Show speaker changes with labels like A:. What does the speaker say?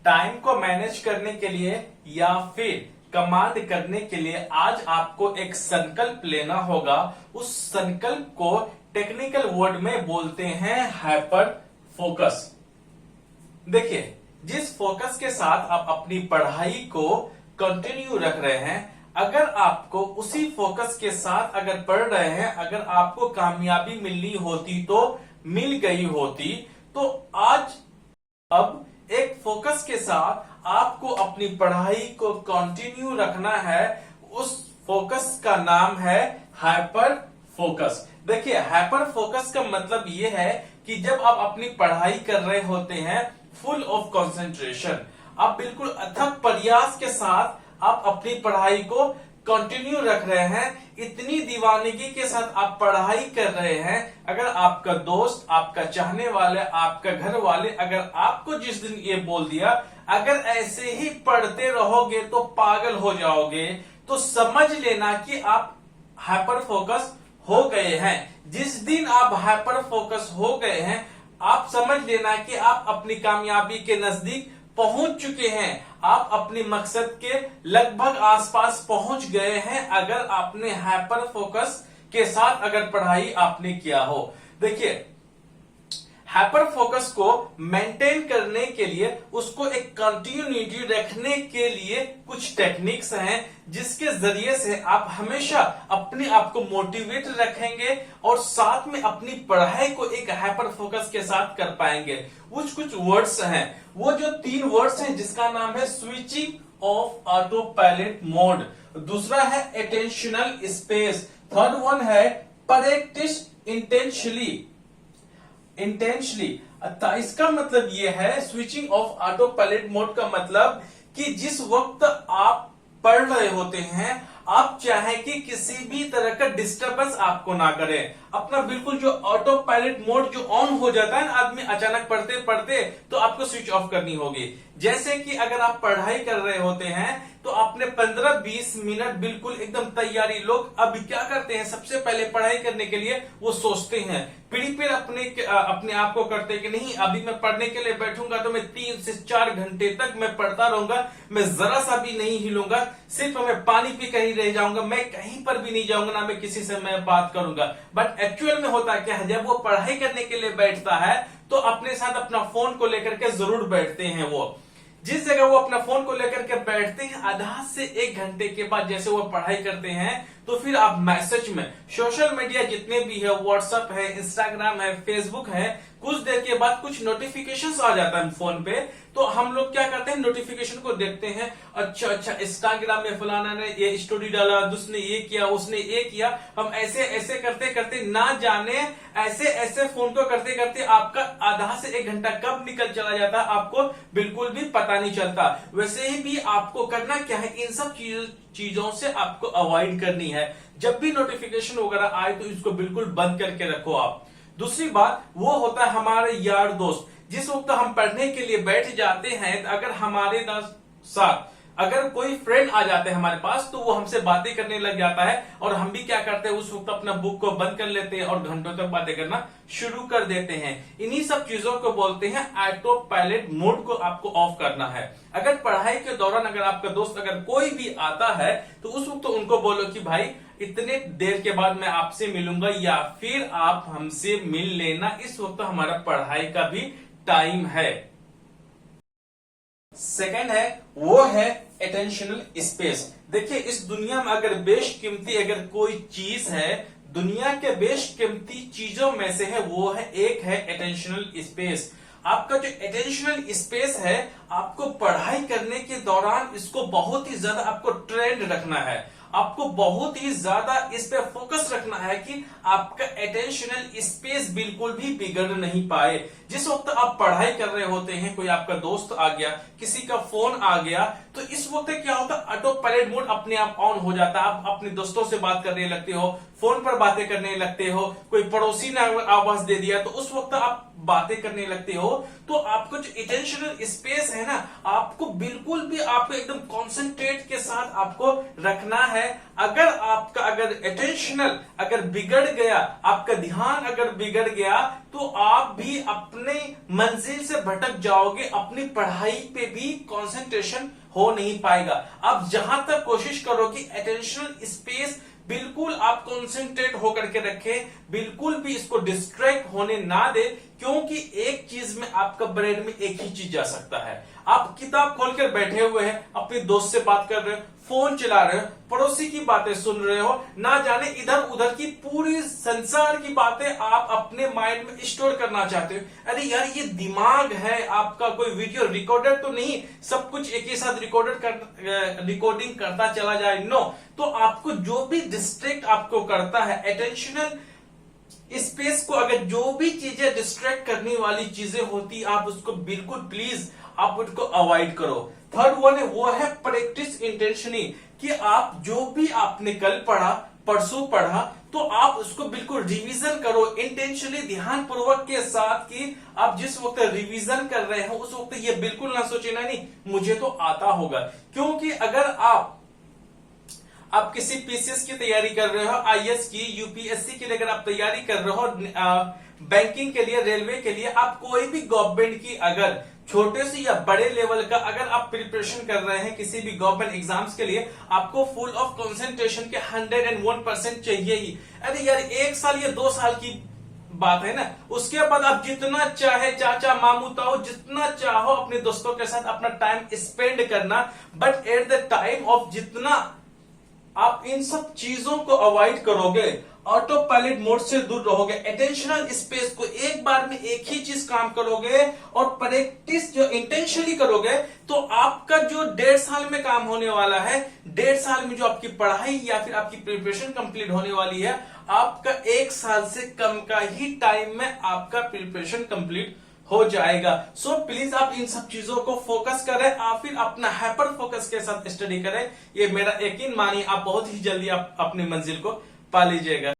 A: Time को manage करने के लिए या फिर कमांड करने के लिए आज आपको एक संकल्प लेना होगा। उस संकल्प को टेक्निकल वर्ड में बोलते हैं हाइपर फोकस। देखिए, जिस फोकस के साथ आप अपनी पढ़ाई को कंटिन्यू रख रहे हैं, अगर आपको उसी फोकस के साथ अगर पढ़ रहे हैं, अगर आपको कामयाबी मिलनी होती तो मिल गई होती। तो आज अब एक फोकस के साथ आपको अपनी पढ़ाई को कंटिन्यू रखना है। उस फोकस का नाम है हाइपर फोकस। देखिए, हाइपर फोकस का मतलब यह है कि जब आप अपनी पढ़ाई कर रहे होते हैं फुल ऑफ कंसंट्रेशन, आप बिल्कुल अथक प्रयास के साथ आप अपनी पढ़ाई को कंटिन्यू रख रहे हैं, इतनी दीवानगी के साथ आप पढ़ाई कर रहे हैं। अगर आपका दोस्त, आपका चाहने वाले, आपका घर वाले अगर आपको जिस दिन ये बोल दिया अगर ऐसे ही पढ़ते रहोगे तो पागल हो जाओगे, तो समझ लेना कि आप हाइपर फोकस हो गए हैं। जिस दिन आप हाइपर फोकस हो गए हैं, आप समझ लेना कि आप अपनी कामयाबी के नजदीक पहुंच चुके हैं। आप अपने मकसद के लगभग आसपास पहुंच गए हैं अगर आपने हाइपर फोकस के साथ अगर पढ़ाई आपने किया हो। देखिए, हाइपर फोकस को मेंटेन करने के लिए, उसको एक कंटिन्यूटी रखने के लिए कुछ टेक्निक्स हैं जिसके जरिए से आप हमेशा अपने आप को मोटिवेट रखेंगे और साथ में अपनी पढ़ाई को एक हाइपर फोकस के साथ कर पाएंगे। कुछ वर्ड्स हैं, वो जो 3 वर्ड्स हैं जिसका नाम है switching off auto pilot mode, दूसरा है अटेंशनल स्पेस, थर्ड वन है प्रैक्टिस इंटेंशनली। इसका मतलब यह है, switching off auto pilot mode का मतलब कि जिस वक्त आप पढ़ रहे होते हैं, आप चाहें कि किसी भी तरह का डिस्टरबेंस आपको ना करें। अपना बिल्कुल जो ऑटो पायलट मोड जो ऑन हो जाता है ना आदमी अचानक पढ़ते पढ़ते, तो आपको स्विच ऑफ करनी होगी। जैसे कि अगर आप पढ़ाई कर रहे होते हैं तो आपने 15-20 मिनट बिल्कुल एकदम तैयारी, लोग अभी क्या करते हैं, सबसे पहले पढ़ाई करने के लिए वो सोचते हैं, प्रिपेयर अपने आप को करते हैं कि नहीं अभी मैं पढ़ने के लिए बैठूंगा तो मैं 3 से 4 घंटे तक मैं पढ़ता रहूंगा, मैं जरा सा भी नहीं हिलूंगा, सिर्फ मैं पानी पी कर ही रह जाऊंगा, मैं कहीं पर भी नहीं जाऊंगा, ना मैं किसी से मैं बात करूंगा। बट एक्चुअल में होता क्या है, जब वो पढ़ाई करने के लिए बैठता है तो अपने साथ अपना फोन को लेकर के जरूर बैठते हैं। वो जिस जगह वो अपना फोन को लेकर के बैठते हैं, आधा से 1 घंटे के बाद जैसे वो पढ़ाई करते हैं, तो फिर आप मैसेज में सोशल मीडिया जितने भी है, व्हाट्सएप है, इंस्टाग्राम है, फेसबुक है, कुछ देर के बाद कुछ नोटिफिकेशंस आ जाता है फोन पे, तो हम लोग क्या करते हैं, नोटिफिकेशन को देखते हैं। अच्छा, इंस्टाग्राम में फलाना ने ये स्टोरी डाला, दूसरे ये किया, उसने ये किया। हम ऐसे ऐसे करते करते ना जाने ऐसे ऐसे फोन को करते करते आपका आधा से 1 घंटा कब निकल चला जाता है आपको बिल्कुल भी पता नहीं चलता। वैसे ही भी आपको करना क्या है, इन सब चीजों से आपको अवॉइड करनी है। जब भी नोटिफिकेशन वगैरह आए तो इसको बिल्कुल बंद करके रखो आप। दूसरी बात वो होता है हमारे यार दोस्त, जिस वक्त हम पढ़ने के लिए बैठ जाते हैं, अगर हमारे साथ अगर कोई फ्रेंड आ जाते हैं हमारे पास, तो वो हमसे बातें करने लग जाता है और हम भी क्या करते हैं, उस वक्त अपना बुक को बंद कर लेते हैं और घंटों तक बातें करना शुरू कर देते हैं। इन्हीं सब चीजों को बोलते हैं ऑटो पायलट मोड को आपको ऑफ करना है। अगर पढ़ाई के दौरान अगर आपका दोस्त अगर कोई भी आता है तो उस वक्त तो उनको बोलो कि भाई इतने देर के बाद मैं आपसे मिलूंगा, या फिर आप हमसे मिल लेना, इस वक्त हमारा पढ़ाई का भी टाइम है। सेकंड है वो है अटेंशनल स्पेस। देखिए, इस दुनिया में अगर बेशकीमती अगर कोई चीज है, दुनिया के बेशकीमती चीजों में से है, वो है एक है अटेंशनल स्पेस। आपका जो अटेंशनल स्पेस है, आपको पढ़ाई करने के दौरान इसको बहुत ही ज्यादा आपको ट्रेंड रखना है, आपको बहुत ही ज्यादा इस पे फोकस रखना है कि आपका अटेंशनल स्पेस बिल्कुल भी बिगड़ नहीं पाए। जिस वक्त आप पढ़ाई कर रहे होते हैं, कोई आपका दोस्त आ गया, किसी का फोन आ गया, तो इस वक्त क्या होता है, ऑटो पायलट मोड अपने आप ऑन हो जाता है। आप अपने दोस्तों से बात करने लगते हो, फोन पर बातें करने लगते हो, कोई पड़ोसी ने आवाज दे दिया तो उस वक्त आप बातें करने लगते हो, तो आपको जो अटेंशनल स्पेस है ना, आपको बिल्कुल भी आपको एकदम कॉन्सेंट्रेट के साथ आपको रखना है। अगर अटेंशनल अगर बिगड़ गया, आपका ध्यान अगर बिगड़ गया, तो आप भी अपने मंजिल से भटक जाओगे, अपनी पढ़ाई पे भी कंसंट्रेशन हो नहीं पाएगा। आप जहां तक कोशिश करो कि अटेंशनल स्पेस बिल्कुल आप कंसंट्रेट होकर के रखें, बिल्कुल भी इसको डिस्ट्रैक्ट होने ना दे, क्योंकि एक चीज में आपका ब्रेन में एक ही चीज जा सकता है। आप किताब खोलकर बैठे हुए हैं, अपने दोस्त से बात कर रहे हो, फोन चला रहे हो, पड़ोसी की बातें सुन रहे हो, ना जाने इधर उधर की पूरी संसार की बातें आप अपने माइंड में स्टोर करना चाहते हो। अरे यार, ये दिमाग है आपका, कोई वीडियो रिकॉर्डर तो नहीं सब कुछ एक ही साथ रिकॉर्डिंग करता चला जाए। नो, तो आपको जो भी डिस्ट्रैक्ट आपको करता है, अटेंशनल स्पेस को अगर जो भी चीजें डिस्ट्रैक्ट करने वाली चीजें होती, आप उसको बिल्कुल प्लीज आप उसको अवॉइड करो। थर्ड वन है, वो है प्रैक्टिस इंटेंशनली, कि आप जो भी आपने कल पढ़ा, परसों पढ़ा, तो आप उसको बिल्कुल रिवीजन करो इंटेंशनली, ध्यान पूर्वक के साथ, कि आप जिस वक्त रिवीजन कर रहे हो उस वक्त ये बिल्कुल ना सोचे ना नहीं मुझे तो आता होगा। क्योंकि अगर आप किसी पीसीएस की तैयारी कर रहे हो, आईएएस की, यूपीएससी के लिए अगर आप तैयारी कर रहे हो, बैंकिंग के लिए, रेलवे के लिए, आप कोई भी गवर्नमेंट की अगर छोटे से या बड़े लेवल का अगर आप प्रिपरेशन कर रहे हैं किसी भी गवर्नमेंट एग्जाम्स के लिए, आपको फुल ऑफ कंसंट्रेशन के 101% चाहिए ही। अरे यार, 1 साल या 2 साल की बात है ना, उसके बाद आप जितना चाहे चाचा मामू ताऊ जितना चाहो अपने दोस्तों के साथ अपना टाइम स्पेंड करना, but at the time of जितना आप इन सब चीजों को अवॉइड करोगे, ऑटो पायलट मोड से दूर रहोगे, अटेंशनल स्पेस को एक बार में एक ही चीज काम करोगे और प्रैक्टिस जो इंटेंशनली करोगे, तो आपका जो 1.5 साल में काम होने वाला है, 1.5 साल में जो आपकी पढ़ाई या फिर आपकी प्रिपरेशन कंप्लीट होने वाली है, आपका 1 साल से कम का ही टाइम में आपका प्रिपरेशन कंप्लीट हो जाएगा। सो प्लीज आप इन सब चीजों को फोकस करें, आप फिर अपना हाइपर फोकस के साथ स्टडी करें। ये मेरा यकीन मानिए, आप बहुत ही जल्दी आप अपनी मंजिल को पा लीजिएगा।